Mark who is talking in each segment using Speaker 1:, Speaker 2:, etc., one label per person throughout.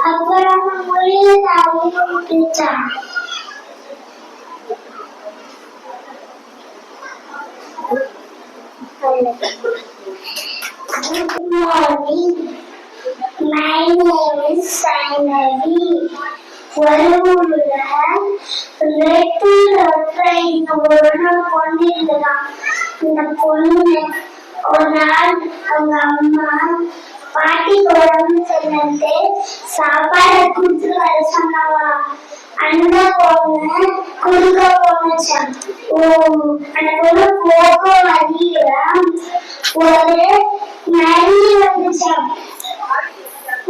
Speaker 1: அப்புறம் Good morning. My name is Sainavi. இந்த பொண்ணு ஒரு நாள் அவங்க அம்மா பாட்டி உடம்பு செல்லிட்டு சாப்பாடு கொடுத்து வர சொன்னாவா. அந்த பொண்ணு குடுக்க போனுச்சான். அந்த பொண்ணு போக வழியில ஒரு நரி வந்துச்சான்.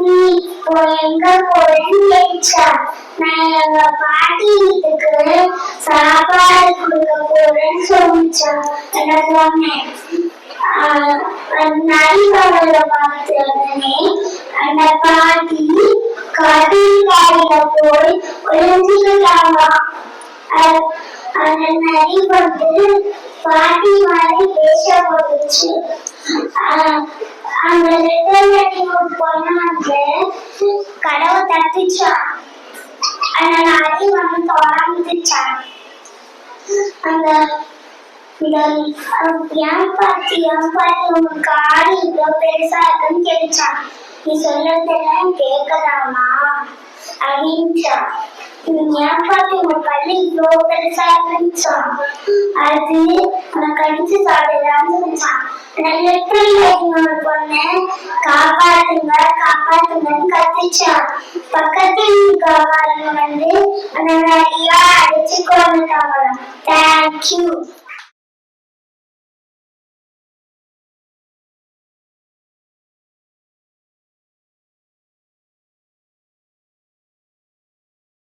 Speaker 1: நீ இப்போ எங்க போறேன்னு கேட்டுச்சா. நான் எங்க பாட்டி வீட்டுக்கு சாப்பாடு கொடுக்க போறேன்னு சொல்லிச்சான். நான் சொன்னேன். நரிகளை பார்த்த உடனே அந்த பாட்டி கட்டில்காரில போய் ஒளிஞ்சுக்கிட்டாங்க. அந்த நரி வந்து பாட்டி மாதிரி பேசப்பட்டுச்சு. அந்த பொண்ணு கதவை தட்டுச்சான். அந்த நரி வந்து தொடர்ந்துச்சான். அந்த என் பாட்டி உங்க காடு இவ்வளவு பெருசா இருக்குன்னு கேட்டுச்சான். நீ சொல்றதெல்லாம் கேட்கலாமா அப்படின்ச்சா. என் பாட்டி உங்க பள்ளி இவ்வளவு பெருசா இருந்துச்சான். அது உனக்கு அடிச்சு சாப்பிடலான்னு சொல்லிச்சான். பொண்ணு காப்பாத்துங்க காப்பாத்துங்கன்னு கத்துச்சான். பக்கத்து வீட்டுக்காரங்க வந்து அந்த நிறைய அடிச்சு கொண்டுட்டாங்க. தேங்க்யூ.